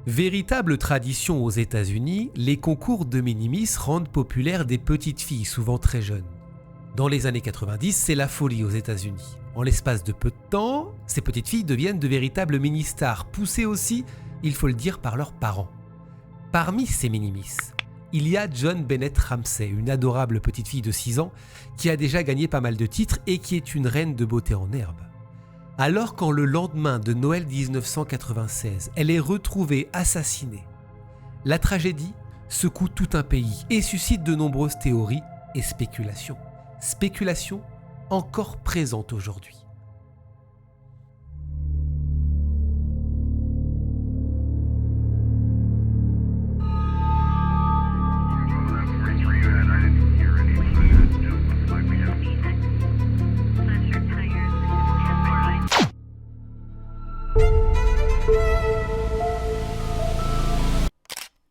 Véritable tradition aux États-Unis, les concours de minimis rendent populaires des petites filles, souvent très jeunes. Dans les années 90, c'est la folie aux États-Unis. En l'espace de peu de temps, ces petites filles deviennent de véritables mini-stars, poussées aussi, il faut le dire, par leurs parents. Parmi ces minimis, il y a Joan Bennett Ramsey, une adorable petite fille de 6 ans qui a déjà gagné pas mal de titres et qui est une reine de beauté en herbe. Alors quand le lendemain de Noël 1996, elle est retrouvée assassinée, la tragédie secoue tout un pays et suscite de nombreuses théories et spéculations. Spéculations encore présentes aujourd'hui.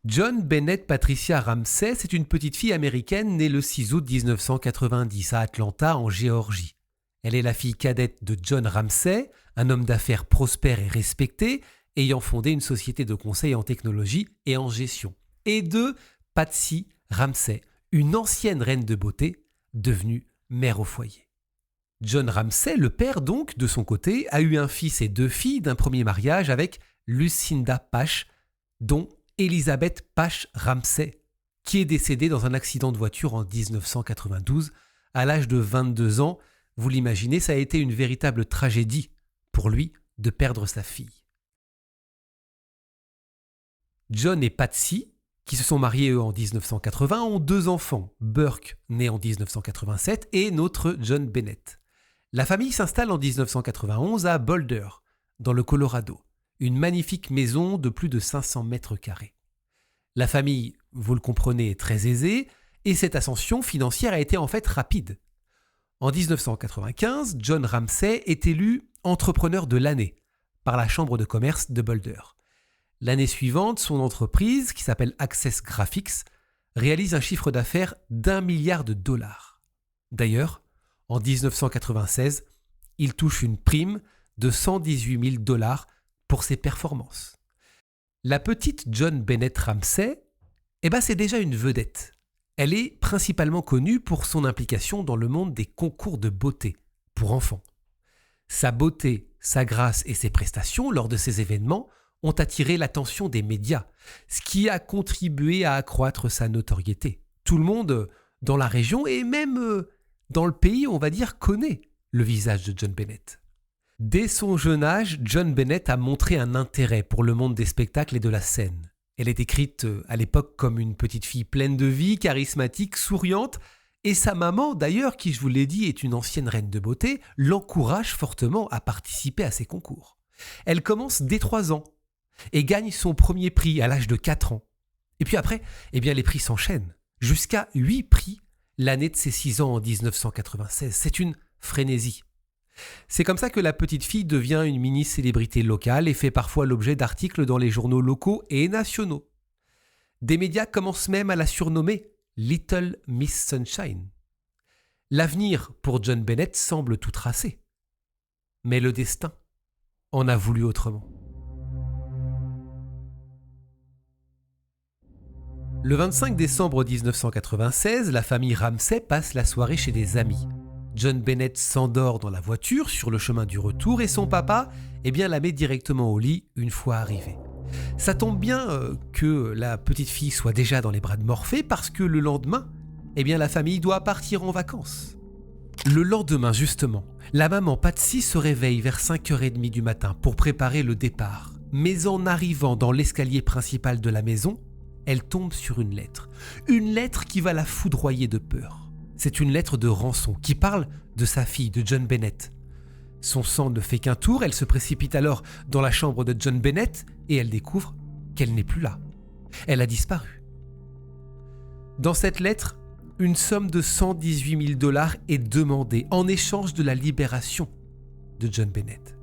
Joan Bennett Patricia Ramsey, c'est une petite fille américaine née le 6 août 1990 à Atlanta, en Géorgie. Elle est la fille cadette de John Ramsey, un homme d'affaires prospère et respecté, ayant fondé une société de conseil en technologie et en gestion, et de Patsy Ramsey, une ancienne reine de beauté, devenue mère au foyer. John Ramsey, le père donc, de son côté, a eu un fils et 2 filles d'un premier mariage avec Lucinda Pash, dont Elizabeth Pash Ramsey, qui est décédée dans un accident de voiture en 1992 à l'âge de 22 ans. Vous l'imaginez, ça a été une véritable tragédie pour lui de perdre sa fille. John et Patsy, qui se sont mariés eux en 1980, ont 2 enfants, Burke, né en 1987, et notre John Bennett. La famille s'installe en 1991 à Boulder, dans le Colorado. Une magnifique maison de plus de 500 mètres carrés. La famille, vous le comprenez, est très aisée et cette ascension financière a été en fait rapide. En 1995, John Ramsey est élu entrepreneur de l'année par la Chambre de commerce de Boulder. L'année suivante, son entreprise, qui s'appelle Access Graphics, réalise un chiffre d'affaires d'1 milliard de dollars. D'ailleurs, en 1996, il touche une prime de 118 000 dollars pour ses performances. La petite Joan Bennett Ramsey, c'est déjà une vedette. Elle est principalement connue pour son implication dans le monde des concours de beauté pour enfants. Sa beauté, sa grâce et ses prestations lors de ces événements ont attiré l'attention des médias, ce qui a contribué à accroître sa notoriété. Tout le monde dans la région et même dans le pays, on va dire, connaît le visage de Joan Bennett. Dès son jeune âge, Joan Bennett a montré un intérêt pour le monde des spectacles et de la scène. Elle est décrite à l'époque comme une petite fille pleine de vie, charismatique, souriante, et sa maman, d'ailleurs, qui je vous l'ai dit est une ancienne reine de beauté, l'encourage fortement à participer à ces concours. Elle commence dès 3 ans et gagne son premier prix à l'âge de 4 ans. Et puis après, les prix s'enchaînent, jusqu'à 8 prix l'année de ses 6 ans en 1996. C'est une frénésie. C'est comme ça que la petite fille devient une mini-célébrité locale et fait parfois l'objet d'articles dans les journaux locaux et nationaux. Des médias commencent même à la surnommer Little Miss Sunshine. L'avenir pour Joan Bennett semble tout tracé. Mais le destin en a voulu autrement. Le 25 décembre 1996, la famille Ramsey passe la soirée chez des amis. Joan Bennett s'endort dans la voiture sur le chemin du retour et son papa la met directement au lit une fois arrivée. Ça tombe bien que la petite fille soit déjà dans les bras de Morphée parce que le lendemain, la famille doit partir en vacances. Le lendemain justement, la maman Patsy se réveille vers 5h30 du matin pour préparer le départ. Mais en arrivant dans l'escalier principal de la maison, elle tombe sur une lettre. Une lettre qui va la foudroyer de peur. C'est une lettre de rançon qui parle de sa fille, de Joan Bennett. Son sang ne fait qu'un tour, elle se précipite alors dans la chambre de Joan Bennett et elle découvre qu'elle n'est plus là. Elle a disparu. Dans cette lettre, une somme de 118 000 dollars est demandée en échange de la libération de Joan Bennett.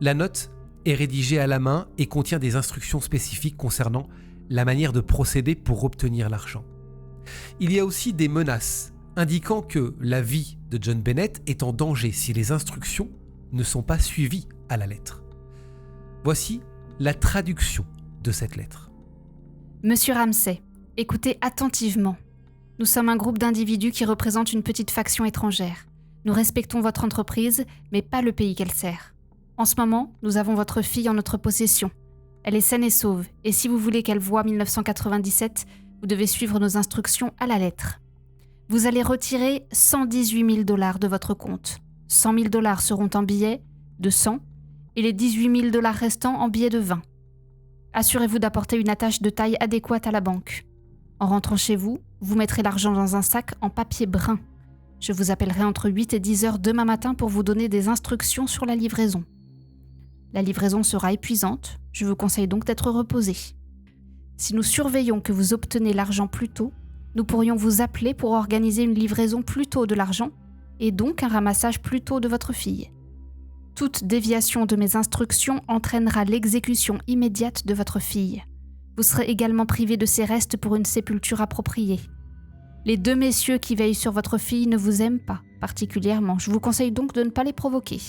La note est rédigée à la main et contient des instructions spécifiques concernant la manière de procéder pour obtenir l'argent. Il y a aussi des menaces indiquant que la vie de Joan Bennett est en danger si les instructions ne sont pas suivies à la lettre. Voici la traduction de de cette lettre. Monsieur Ramsey, écoutez attentivement. Nous sommes un groupe d'individus qui représentent une petite faction étrangère. Nous respectons votre entreprise, mais pas le pays qu'elle sert. En ce moment, nous avons votre fille en notre possession. Elle est saine et sauve, et si vous voulez qu'elle voie 1997, vous devez suivre nos instructions à la lettre. Vous allez retirer 118 000 $ de votre compte. 100 000 $ seront en billets de 100 et les 18 000 $ restants en billets de 20. Assurez-vous d'apporter une attache de taille adéquate à la banque. En rentrant chez vous, vous mettrez l'argent dans un sac en papier brun. Je vous appellerai entre 8 et 10 heures demain matin pour vous donner des instructions sur la livraison. La livraison sera épuisante, je vous conseille donc d'être reposé. Si nous surveillons que vous obtenez l'argent plus tôt, nous pourrions vous appeler pour organiser une livraison plus tôt de l'argent et donc un ramassage plus tôt de votre fille. Toute déviation de mes instructions entraînera l'exécution immédiate de votre fille. Vous serez également privé de ses restes pour une sépulture appropriée. Les 2 messieurs qui veillent sur votre fille ne vous aiment pas particulièrement, je vous conseille donc de ne pas les provoquer.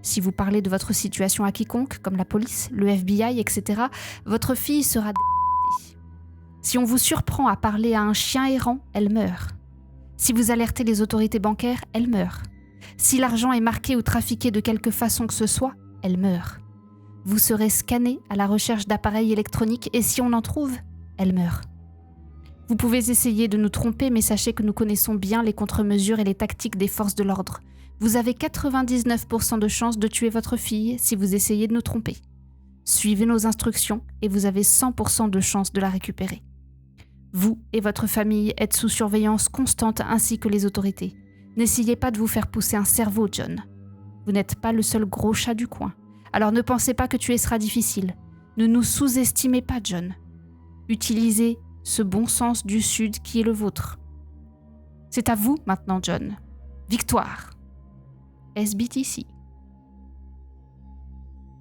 Si vous parlez de votre situation à quiconque, comme la police, le FBI, etc., votre fille sera décapitée. Si on vous surprend à parler à un chien errant, elle meurt. Si vous alertez les autorités bancaires, elle meurt. Si l'argent est marqué ou trafiqué de quelque façon que ce soit, elle meurt. Vous serez scanné à la recherche d'appareils électroniques et si on en trouve, elle meurt. Vous pouvez essayer de nous tromper, mais sachez que nous connaissons bien les contre-mesures et les tactiques des forces de l'ordre. Vous avez 99% de chances de tuer votre fille si vous essayez de nous tromper. Suivez nos instructions et vous avez 100% de chances de la récupérer. Vous et votre famille êtes sous surveillance constante ainsi que les autorités. N'essayez pas de vous faire pousser un cerveau, John. Vous n'êtes pas le seul gros chat du coin. Alors ne pensez pas que tuer sera difficile. Ne nous sous-estimez pas, John. Utilisez ce bon sens du Sud qui est le vôtre. C'est à vous maintenant, John. Victoire. SBTC.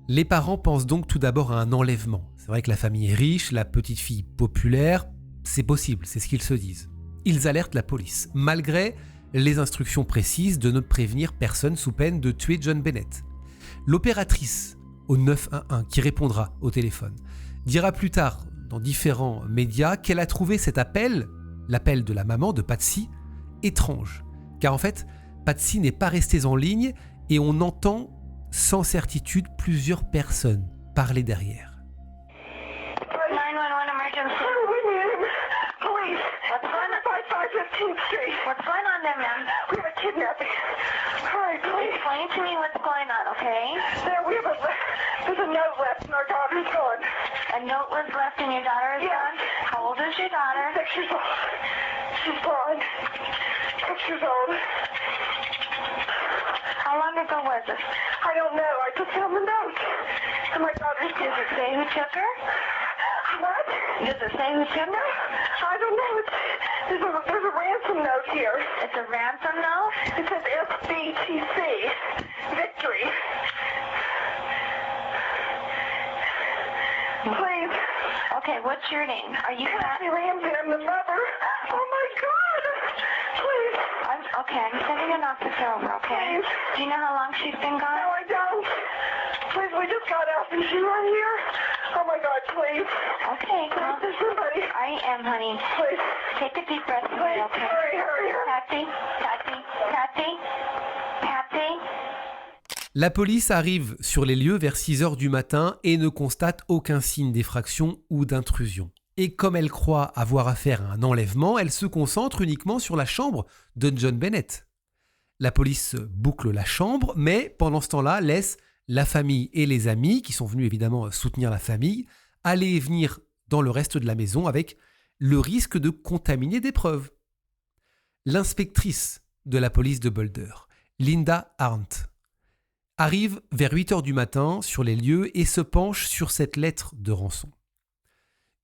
Les parents pensent donc tout d'abord à un enlèvement. C'est vrai que la famille est riche, la petite fille populaire, c'est possible, c'est ce qu'ils se disent. Ils alertent la police, malgré les instructions précises de ne prévenir personne sous peine de tuer John Bennett. L'opératrice au 911 qui répondra au téléphone dira plus tard dans différents médias qu'elle a trouvé cet appel, l'appel de la maman de Patsy, étrange. Car en fait, Patsy n'est pas restée en ligne et on entend sans certitude plusieurs personnes parler derrière. 911 emergency. Police. What's going on? 5515th Street. What's going on there, ma'am? We have a kidnapping. Hurry, please. Explain to me what's going on, okay? There's a note left and our daughter's gone. A note was left and your daughter is Yes. gone? How old is your daughter? 6 years old. She's blind. 6 years old. How long ago was this? I don't know. I just found the note. And my daughter's Does gone. it say who took her? What? Does it say who took her? I don't know. There's a ransom note here. It's a ransom note? It says SBTC. Victory. Please. Okay, what's your name? Are you Kathy Ramsey, I'm the mother. Oh my God. Please. Okay, I'm sending an officer over, okay? Please. Do you know how long she's been No, gone? I don't. Please, we just got out. Is she right here? Oh my God, please. Okay, Please, calm. there's somebody. I am, honey. Please. Take a deep breath for me, Please, okay? hurry. Patsy? La police arrive sur les lieux vers 6h du matin et ne constate aucun signe d'effraction ou d'intrusion. Et comme elle croit avoir affaire à un enlèvement, elle se concentre uniquement sur la chambre de John Bennett. La police boucle la chambre, mais pendant ce temps-là, laisse la famille et les amis, qui sont venus évidemment soutenir la famille, aller et venir dans le reste de la maison avec le risque de contaminer des preuves. L'inspectrice de la police de Boulder, Linda Arndt, arrive vers 8h du matin sur les lieux et se penche sur cette lettre de rançon.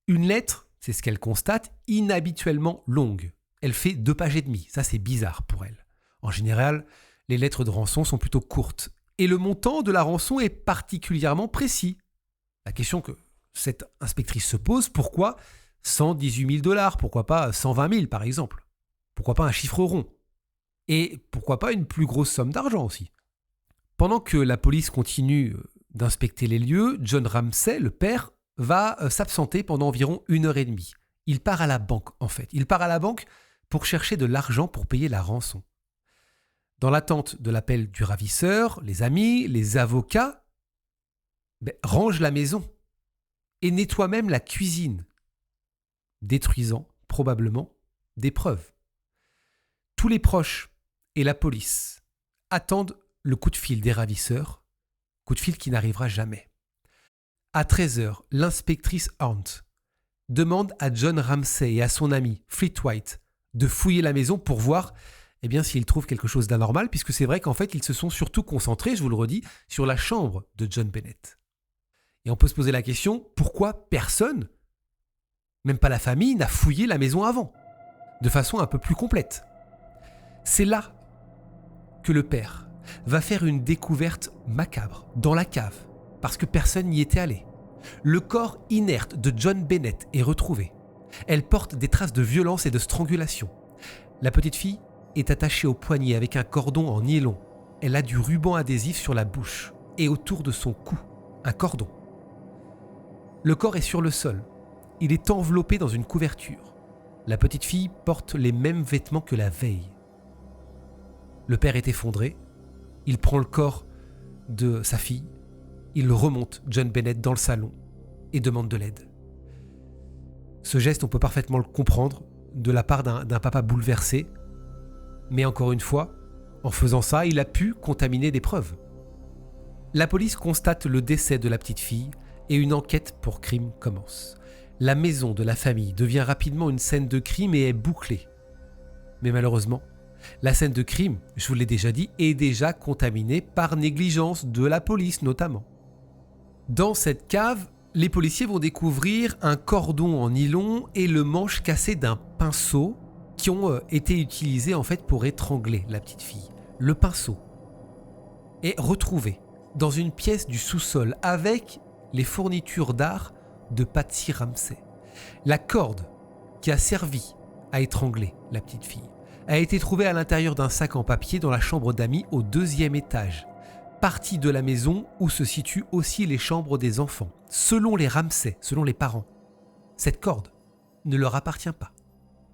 Une lettre, c'est ce qu'elle constate, inhabituellement longue. Elle fait 2 pages et demie, ça c'est bizarre pour elle. En général, les lettres de rançon sont plutôt courtes. Et le montant de la rançon est particulièrement précis. La question que cette inspectrice se pose, pourquoi 118 000 $? Pourquoi pas 120 000 par exemple? Pourquoi pas un chiffre rond? Et pourquoi pas une plus grosse somme d'argent aussi? Pendant que la police continue d'inspecter les lieux, John Ramsey, le père, va s'absenter pendant environ 1h30. Il part à la banque, en fait. Il part à la banque pour chercher de l'argent pour payer la rançon. Dans l'attente de l'appel du ravisseur, les amis, les avocats rangent la maison et nettoient même la cuisine, détruisant probablement des preuves. Tous les proches et la police attendent le coup de fil des ravisseurs, coup de fil qui n'arrivera jamais. À 13h, l'inspectrice Hunt demande à John Ramsey et à son ami Fleet White de fouiller la maison pour voir s'ils trouvent quelque chose d'anormal, puisque c'est vrai qu'en fait, ils se sont surtout concentrés, je vous le redis, sur la chambre de John Bennett. Et on peut se poser la question, pourquoi personne, même pas la famille, n'a fouillé la maison avant, de façon un peu plus complète? C'est là que le père va faire une découverte macabre dans la cave, parce que personne n'y était allé. Le corps inerte de John Bennett est retrouvé. Elle porte des traces de violence et de strangulation. La petite fille est attachée au poignet avec un cordon en nylon. Elle a du ruban adhésif sur la bouche et autour de son cou, un cordon. Le corps est sur le sol. Il est enveloppé dans une couverture. La petite fille porte les mêmes vêtements que la veille. Le père est effondré. Il prend le corps de sa fille. Il remonte John Bennett dans le salon et demande de l'aide. Ce geste, on peut parfaitement le comprendre de la part d'un papa bouleversé. Mais encore une fois, en faisant ça, il a pu contaminer des preuves. La police constate le décès de la petite fille et une enquête pour crime commence. La maison de la famille devient rapidement une scène de crime et est bouclée. Mais malheureusement, la scène de crime, je vous l'ai déjà dit, est déjà contaminée par négligence de la police notamment. Dans cette cave, les policiers vont découvrir un cordon en nylon et le manche cassé d'un pinceau qui ont été utilisés en fait pour étrangler la petite fille. Le pinceau est retrouvé dans une pièce du sous-sol avec les fournitures d'art de Patsy Ramsey. La corde qui a servi à étrangler la petite fille a été trouvée à l'intérieur d'un sac en papier dans la chambre d'amis au 2e étage, partie de la maison où se situent aussi les chambres des enfants. Selon les Ramsey, selon les parents, cette corde ne leur appartient pas.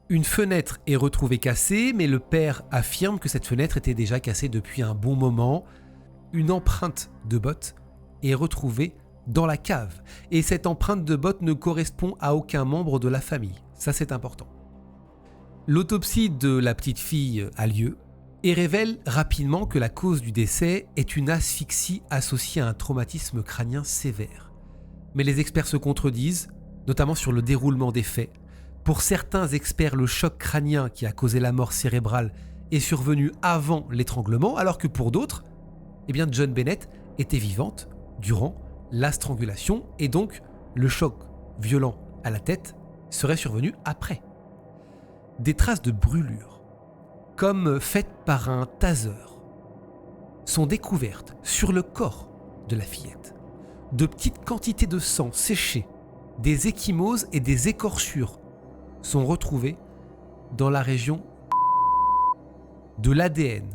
Une fenêtre est retrouvée cassée, mais le père affirme que cette fenêtre était déjà cassée depuis un bon moment. Une empreinte de botte est retrouvée dans la cave. Et cette empreinte de botte ne correspond à aucun membre de la famille. Ça, c'est important. L'autopsie de la petite fille a lieu et révèle rapidement que la cause du décès est une asphyxie associée à un traumatisme crânien sévère. Mais les experts se contredisent, notamment sur le déroulement des faits. Pour certains experts, le choc crânien qui a causé la mort cérébrale est survenu avant l'étranglement, alors que pour d'autres, John Bennett était vivante durant la strangulation et donc le choc violent à la tête serait survenu après. Des traces de brûlure, comme faites par un taser, sont découvertes sur le corps de la fillette. De petites quantités de sang séché, des ecchymoses et des écorchures sont retrouvées dans la région. De l'ADN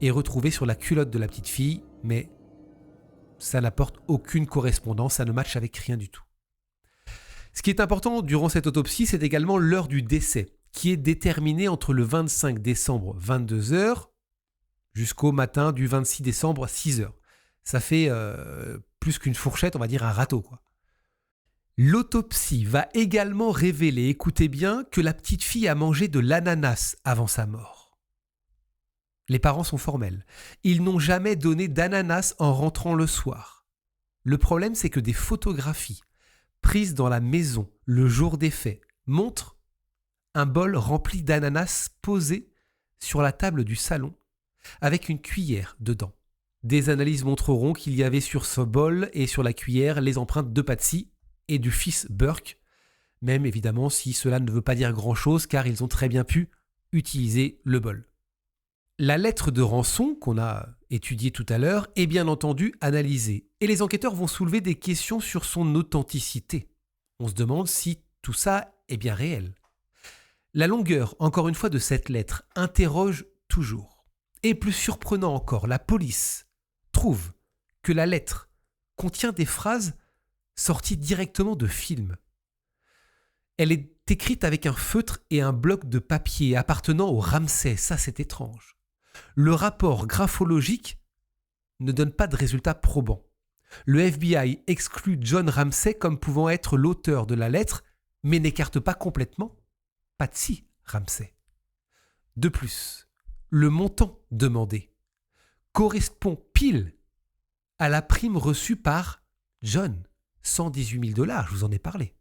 est retrouvé sur la culotte de la petite fille, mais ça n'apporte aucune correspondance, ça ne matche avec rien du tout. Ce qui est important durant cette autopsie, c'est également l'heure du décès, qui est déterminée entre le 25 décembre 22h jusqu'au matin du 26 décembre 6h. Ça fait plus qu'une fourchette, on va dire un râteau, quoi. L'autopsie va également révéler, écoutez bien, que la petite fille a mangé de l'ananas avant sa mort. Les parents sont formels. Ils n'ont jamais donné d'ananas en rentrant le soir. Le problème, c'est que des photographies prises dans la maison le jour des faits montrent un bol rempli d'ananas posé sur la table du salon avec une cuillère dedans. Des analyses montreront qu'il y avait sur ce bol et sur la cuillère les empreintes de Patsy et du fils Burke, même évidemment si cela ne veut pas dire grand-chose car ils ont très bien pu utiliser le bol. La lettre de rançon qu'on a étudiée tout à l'heure est bien entendu analysée et les enquêteurs vont soulever des questions sur son authenticité. On se demande si tout ça est bien réel. La longueur, encore une fois, de cette lettre interroge toujours. Et plus surprenant encore, la police trouve que la lettre contient des phrases sortie directement de films. Elle est écrite avec un feutre et un bloc de papier appartenant au Ramsay, ça c'est étrange. Le rapport graphologique ne donne pas de résultats probants. Le FBI exclut John Ramsay comme pouvant être l'auteur de la lettre, mais n'écarte pas complètement Patsy Ramsay. De plus, le montant demandé correspond pile à la prime reçue par John, 118 000 $, je vous en ai parlé.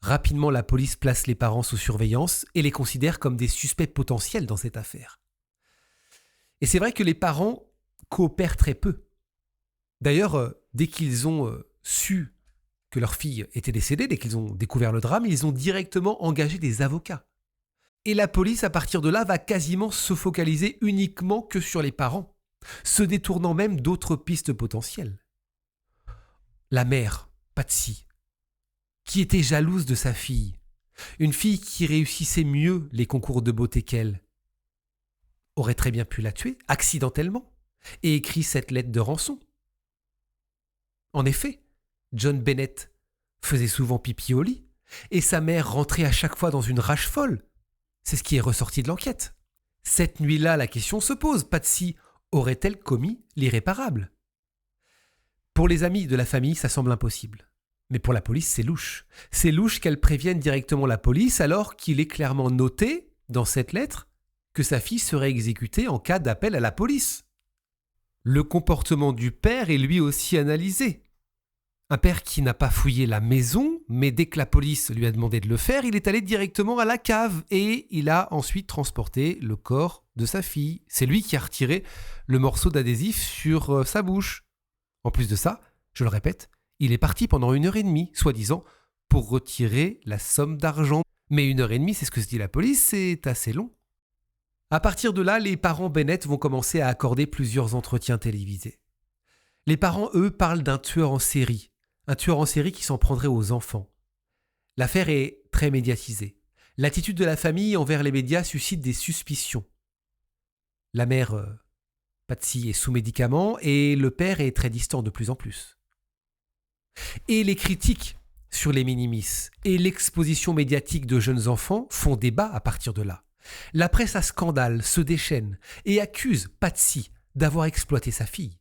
Rapidement, la police place les parents sous surveillance et les considère comme des suspects potentiels dans cette affaire. Et c'est vrai que les parents coopèrent très peu. D'ailleurs, dès qu'ils ont su que leur fille était décédée, dès qu'ils ont découvert le drame, ils ont directement engagé des avocats. Et la police, à partir de là, va quasiment se focaliser uniquement que sur les parents, se détournant même d'autres pistes potentielles. La mère, Patsy, qui était jalouse de sa fille, une fille qui réussissait mieux les concours de beauté qu'elle, aurait très bien pu la tuer, accidentellement, et écrit cette lettre de rançon. En effet, John Bennett faisait souvent pipi au lit, et sa mère rentrait à chaque fois dans une rage folle. C'est ce qui est ressorti de l'enquête. Cette nuit-là, la question se pose, Patsy aurait-elle commis l'irréparable ? Pour les amis de la famille, ça semble impossible. Mais pour la police, c'est louche. C'est louche qu'elle prévienne directement la police alors qu'il est clairement noté, dans cette lettre, que sa fille serait exécutée en cas d'appel à la police. Le comportement du père est lui aussi analysé. Un père qui n'a pas fouillé la maison, mais dès que la police lui a demandé de le faire, il est allé directement à la cave et il a ensuite transporté le corps de sa fille. C'est lui qui a retiré le morceau d'adhésif sur sa bouche. En plus de ça, je le répète, il est parti pendant 1h30, soi-disant, pour retirer la somme d'argent. Mais 1h30, c'est ce que se dit la police, c'est assez long. À partir de là, les parents Bennett vont commencer à accorder plusieurs entretiens télévisés. Les parents, eux, parlent d'un tueur en série. Un tueur en série qui s'en prendrait aux enfants. L'affaire est très médiatisée. L'attitude de la famille envers les médias suscite des suspicions. La mère, Patsy, est sous médicaments et le père est très distant de plus en plus. Et les critiques sur les minimis et l'exposition médiatique de jeunes enfants font débat à partir de là. La presse à scandale se déchaîne et accuse Patsy d'avoir exploité sa fille.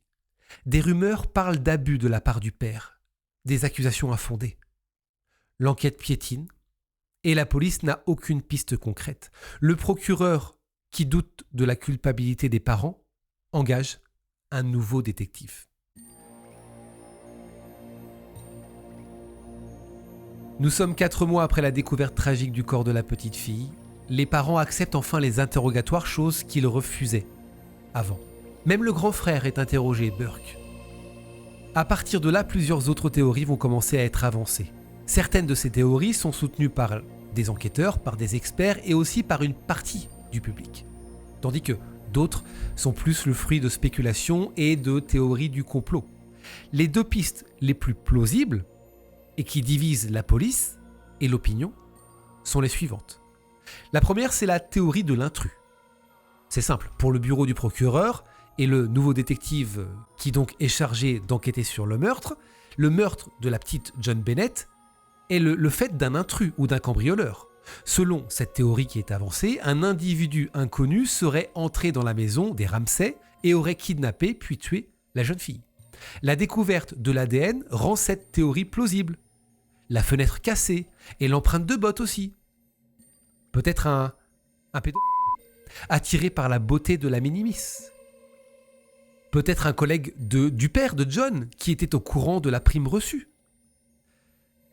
Des rumeurs parlent d'abus de la part du père. Des accusations infondées. L'enquête piétine et la police n'a aucune piste concrète. Le procureur, qui doute de la culpabilité des parents, engage un nouveau détective. Nous sommes 4 mois après la découverte tragique du corps de la petite fille. Les parents acceptent enfin les interrogatoires, chose qu'ils refusaient avant. Même le grand frère est interrogé, Burke. À partir de là, plusieurs autres théories vont commencer à être avancées. Certaines de ces théories sont soutenues par des enquêteurs, par des experts et aussi par une partie du public. Tandis que d'autres sont plus le fruit de spéculations et de théories du complot. Les deux pistes les plus plausibles et qui divisent la police et l'opinion sont les suivantes. La première, c'est la théorie de l'intrus. C'est simple, pour le bureau du procureur et le nouveau détective qui donc est chargé d'enquêter sur le meurtre de la petite John Bennett est le fait d'un intrus ou d'un cambrioleur. Selon cette théorie qui est avancée, un individu inconnu serait entré dans la maison des Ramsay et aurait kidnappé puis tué la jeune fille. La découverte de l'ADN rend cette théorie plausible. La fenêtre cassée et l'empreinte de bottes aussi. Peut-être un pédo attiré par la beauté de la minimis. Peut-être un collègue du père de John qui était au courant de la prime reçue.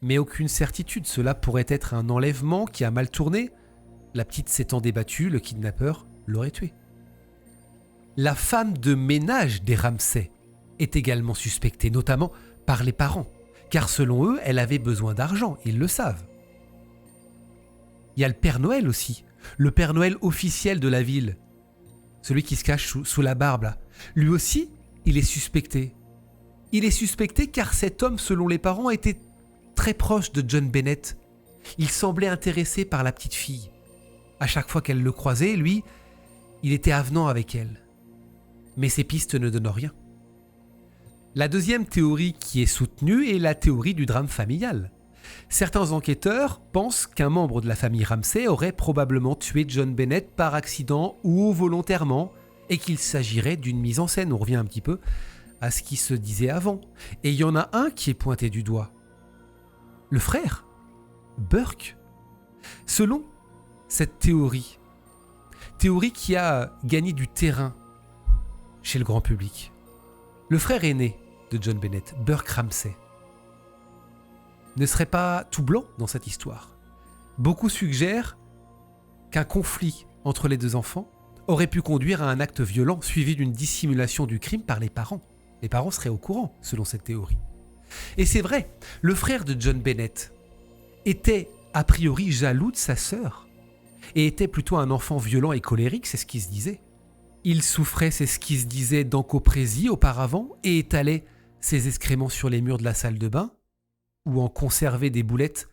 Mais aucune certitude, cela pourrait être un enlèvement qui a mal tourné. La petite s'étant débattue, le kidnappeur l'aurait tuée. La femme de ménage des Ramsay est également suspectée, notamment par les parents, car selon eux, elle avait besoin d'argent, ils le savent. Il y a le Père Noël aussi, le Père Noël officiel de la ville, celui qui se cache sous la barbe là. Lui aussi, il est suspecté. Il est suspecté car cet homme, selon les parents, était très proche de John Bennett. Il semblait intéressé par la petite fille. À chaque fois qu'elle le croisait, lui, il était avenant avec elle. Mais ces pistes ne donnent rien. La deuxième théorie qui est soutenue est la théorie du drame familial. Certains enquêteurs pensent qu'un membre de la famille Ramsey aurait probablement tué John Bennett par accident ou volontairement et qu'il s'agirait d'une mise en scène. On revient un petit peu à ce qui se disait avant. Et il y en a un qui est pointé du doigt. Le frère, Burke. Selon cette théorie qui a gagné du terrain chez le grand public, le frère aîné de John Bennett, Burke Ramsey, ne serait pas tout blanc dans cette histoire. Beaucoup suggèrent qu'un conflit entre les deux enfants aurait pu conduire à un acte violent suivi d'une dissimulation du crime par les parents. Les parents seraient au courant, selon cette théorie. Et c'est vrai, le frère de John Bennett était a priori jaloux de sa sœur et était plutôt un enfant violent et colérique, c'est ce qui se disait. Il souffrait, c'est ce qui se disait, d'encoprésie auparavant et étalait ses excréments sur les murs de la salle de bain ou en conservait des boulettes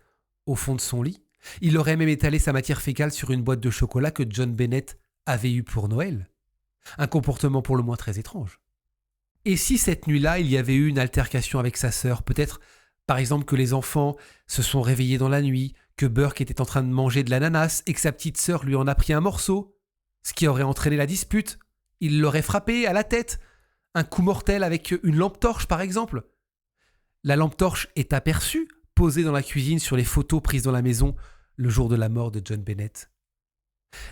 au fond de son lit. Il aurait même étalé sa matière fécale sur une boîte de chocolat que John Bennett avait eue pour Noël. Un comportement pour le moins très étrange. Et si cette nuit-là, il y avait eu une altercation avec sa sœur, peut-être par exemple que les enfants se sont réveillés dans la nuit, que Burke était en train de manger de l'ananas et que sa petite sœur lui en a pris un morceau, ce qui aurait entraîné la dispute. Il l'aurait frappé à la tête, un coup mortel avec une lampe torche par exemple. La lampe torche est aperçue, posée dans la cuisine sur les photos prises dans la maison le jour de la mort de John Bennett.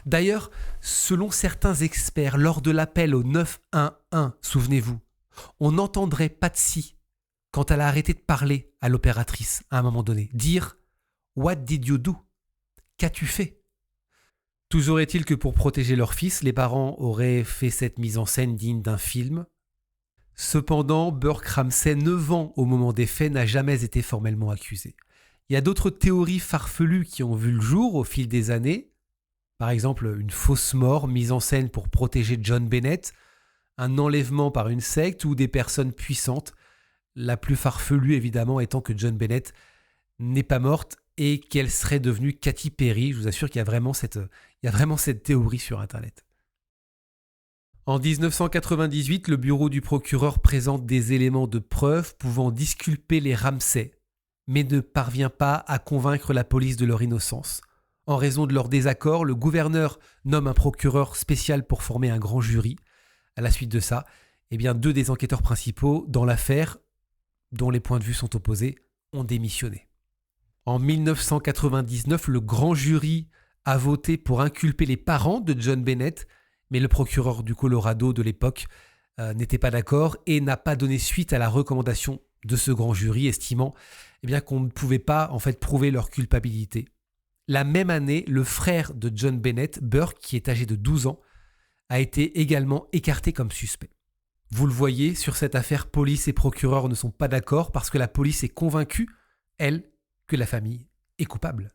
D'ailleurs, selon certains experts, lors de l'appel au 911, souvenez-vous, on entendrait Patsy, quand elle a arrêté de parler à l'opératrice à un moment donné, dire « What did you do ?» Qu'as-tu fait ? Toujours est-il que pour protéger leur fils, les parents auraient fait cette mise en scène digne d'un film. Cependant, Burke Ramsey, 9 ans au moment des faits, n'a jamais été formellement accusé. Il y a d'autres théories farfelues qui ont vu le jour au fil des années. Par exemple, une fausse mort mise en scène pour protéger John Bennett, un enlèvement par une secte ou des personnes puissantes. La plus farfelue évidemment étant que John Bennett n'est pas morte et qu'elle serait devenue Katy Perry. Je vous assure qu'il y a vraiment cette théorie sur Internet. En 1998, le bureau du procureur présente des éléments de preuve pouvant disculper les Ramsey, mais ne parvient pas à convaincre la police de leur innocence. En raison de leur désaccord, le gouverneur nomme un procureur spécial pour former un grand jury. À la suite de ça, 2 des enquêteurs principaux dans l'affaire, dont les points de vue sont opposés, ont démissionné. En 1999, le grand jury a voté pour inculper les parents de John Bennett, mais le procureur du Colorado de l'époque n'était pas d'accord et n'a pas donné suite à la recommandation de ce grand jury, estimant qu'on ne pouvait pas prouver leur culpabilité. La même année, le frère de John Bennett, Burke, qui est âgé de 12 ans, a été également écarté comme suspect. Vous le voyez, sur cette affaire, police et procureur ne sont pas d'accord parce que la police est convaincue, elle, que la famille est coupable.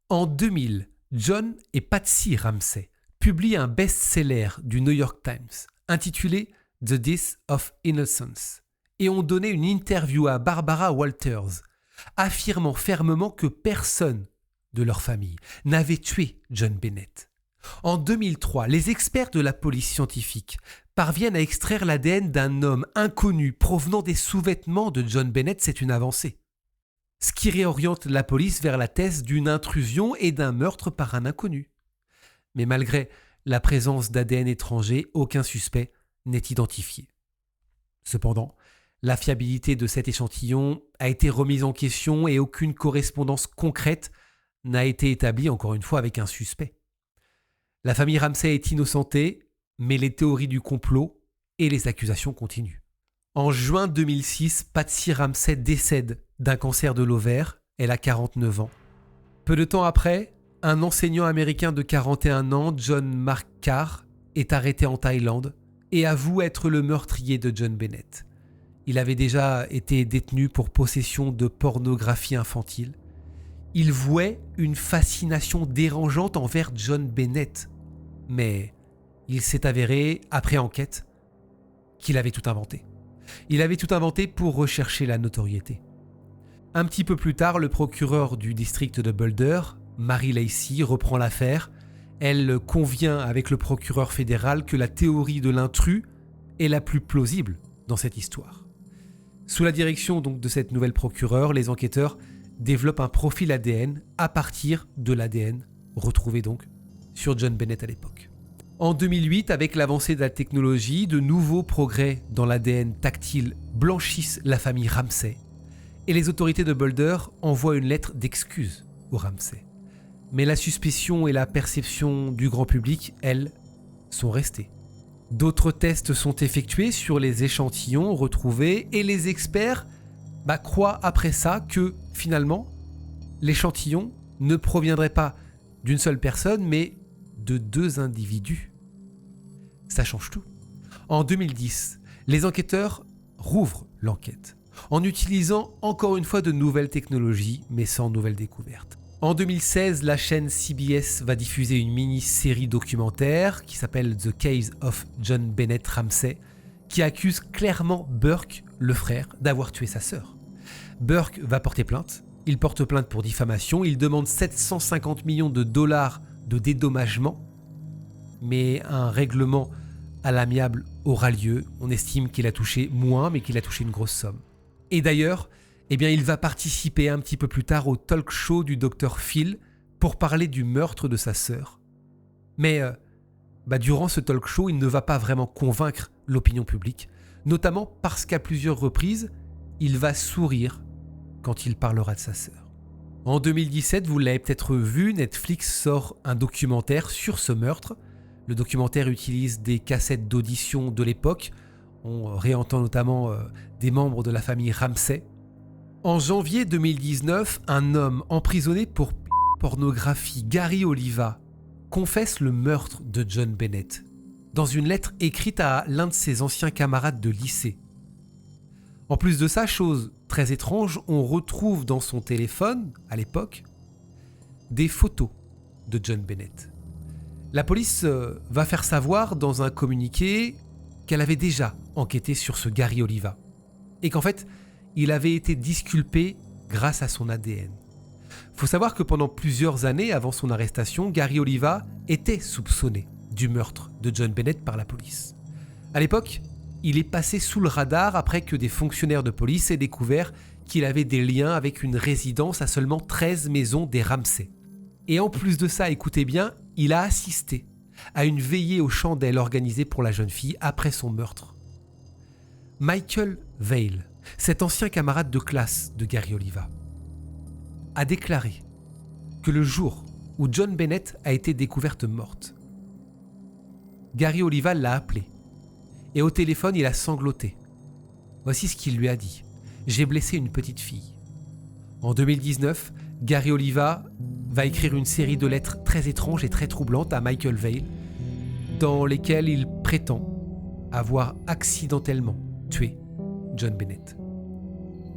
En 2000, John et Patsy Ramsey publient un best-seller du New York Times intitulé « The Death of Innocence » et ont donné une interview à Barbara Walters, affirmant fermement que personne de leur famille n'avait tué John Bennett. En 2003, les experts de la police scientifique parviennent à extraire l'ADN d'un homme inconnu provenant des sous-vêtements de John Bennett, c'est une avancée. Ce qui réoriente la police vers la thèse d'une intrusion et d'un meurtre par un inconnu. Mais malgré la présence d'ADN étranger, aucun suspect n'est identifié. Cependant, la fiabilité de cet échantillon a été remise en question et aucune correspondance concrète n'a été établie, encore une fois, avec un suspect. La famille Ramsey est innocentée, mais les théories du complot et les accusations continuent. En juin 2006, Patsy Ramsey décède d'un cancer de l'ovaire. Elle a 49 ans. Peu de temps après, un enseignant américain de 41 ans, John Mark Carr, est arrêté en Thaïlande et avoue être le meurtrier de John Bennett. Il avait déjà été détenu pour possession de pornographie infantile. Il vouait une fascination dérangeante envers John Bennett. Mais il s'est avéré, après enquête, qu'il avait tout inventé. Il avait tout inventé pour rechercher la notoriété. Un petit peu plus tard, le procureur du district de Boulder, Mary Lacey, reprend l'affaire. Elle convient avec le procureur fédéral que la théorie de l'intrus est la plus plausible dans cette histoire. Sous la direction donc de cette nouvelle procureure, les enquêteurs développent un profil ADN à partir de l'ADN retrouvé donc sur John Bennett à l'époque. En 2008, avec l'avancée de la technologie, de nouveaux progrès dans l'ADN tactile blanchissent la famille Ramsey et les autorités de Boulder envoient une lettre d'excuse au Ramsey. Mais la suspicion et la perception du grand public, elles, sont restées. D'autres tests sont effectués sur les échantillons retrouvés et les experts croient après ça que finalement l'échantillon ne proviendrait pas d'une seule personne mais de 2 individus. Ça change tout. En 2010, les enquêteurs rouvrent l'enquête en utilisant encore une fois de nouvelles technologies mais sans nouvelles découvertes. En 2016, la chaîne CBS va diffuser une mini-série documentaire qui s'appelle The Case of John Bennett Ramsey, qui accuse clairement Burke, le frère, d'avoir tué sa sœur. Burke va porter plainte. Il porte plainte pour diffamation. Il demande 750 millions de dollars de dédommagement. Mais un règlement à l'amiable aura lieu. On estime qu'il a touché moins, mais qu'il a touché une grosse somme. Et d'ailleurs, il va participer un petit peu plus tard au talk show du Dr Phil pour parler du meurtre de sa sœur. Mais durant ce talk show, il ne va pas vraiment convaincre l'opinion publique, notamment parce qu'à plusieurs reprises, il va sourire quand il parlera de sa sœur. En 2017, vous l'avez peut-être vu, Netflix sort un documentaire sur ce meurtre. Le documentaire utilise des cassettes d'audition de l'époque. On réentend notamment des membres de la famille Ramsey. En janvier 2019, un homme emprisonné pour pornographie, Gary Oliva, confesse le meurtre de John Bennett dans une lettre écrite à l'un de ses anciens camarades de lycée. En plus de ça, chose très étrange, on retrouve dans son téléphone, à l'époque, des photos de John Bennett. La police va faire savoir dans un communiqué qu'elle avait déjà enquêté sur ce Gary Oliva et qu'en fait, il avait été disculpé grâce à son ADN. Faut savoir que pendant plusieurs années avant son arrestation, Gary Oliva était soupçonné du meurtre de John Bennett par la police. À l'époque, il est passé sous le radar après que des fonctionnaires de police aient découvert qu'il avait des liens avec une résidence à seulement 13 maisons des Ramsey. Et en plus de ça, écoutez bien, il a assisté à une veillée aux chandelles organisée pour la jeune fille après son meurtre. Michael Vale, cet ancien camarade de classe de Gary Oliva, a déclaré que le jour où John Bennett a été découverte morte, Gary Oliva l'a appelé et au téléphone il a sangloté. Voici ce qu'il lui a dit. « J'ai blessé une petite fille. » En 2019, Gary Oliva va écrire une série de lettres très étranges et très troublantes à Michael Vale dans lesquelles il prétend avoir accidentellement tué John Bennett.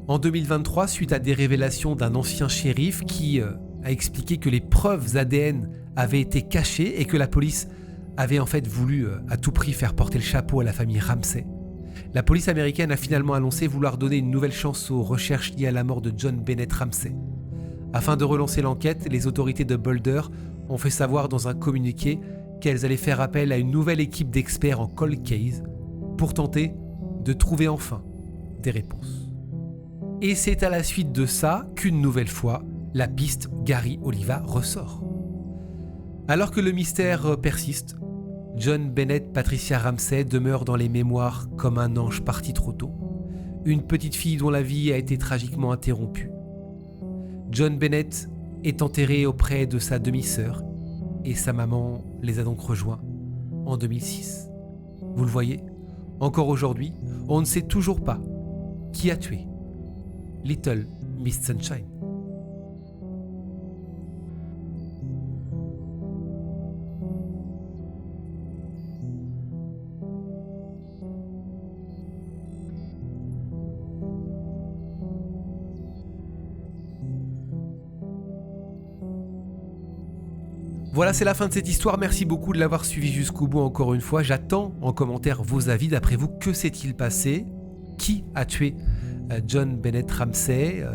En 2023, suite à des révélations d'un ancien shérif qui a expliqué que les preuves ADN avaient été cachées et que la police avait en fait voulu à tout prix faire porter le chapeau à la famille Ramsey, la police américaine a finalement annoncé vouloir donner une nouvelle chance aux recherches liées à la mort de John Bennett Ramsey. Afin de relancer l'enquête, les autorités de Boulder ont fait savoir dans un communiqué qu'elles allaient faire appel à une nouvelle équipe d'experts en cold case pour tenter de trouver enfin des réponses. Et c'est à la suite de ça qu'une nouvelle fois, la piste Gary Oliva ressort. Alors que le mystère persiste, John Bennett Patricia Ramsey demeure dans les mémoires comme un ange parti trop tôt, une petite fille dont la vie a été tragiquement interrompue. John Bennett est enterré auprès de sa demi-sœur et sa maman les a donc rejoints en 2006. Vous le voyez, encore aujourd'hui, on ne sait toujours pas qui a tué Little Miss Sunshine. Voilà, c'est la fin de cette histoire. Merci beaucoup de l'avoir suivi jusqu'au bout encore une fois. J'attends en commentaire vos avis. D'après vous, que s'est-il passé ? Qui a tué John Bennett Ramsey ?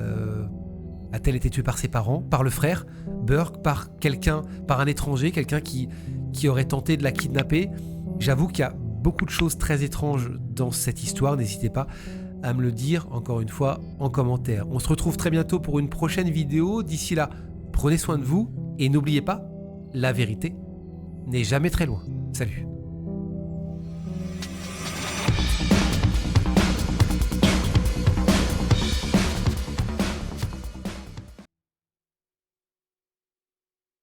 A-t-elle été tuée par ses parents, par le frère Burke, par un étranger, quelqu'un qui aurait tenté de la kidnapper ? J'avoue qu'il y a beaucoup de choses très étranges dans cette histoire. N'hésitez pas à me le dire encore une fois en commentaire. On se retrouve très bientôt pour une prochaine vidéo. D'ici là, prenez soin de vous et n'oubliez pas, la vérité n'est jamais très loin. Salut.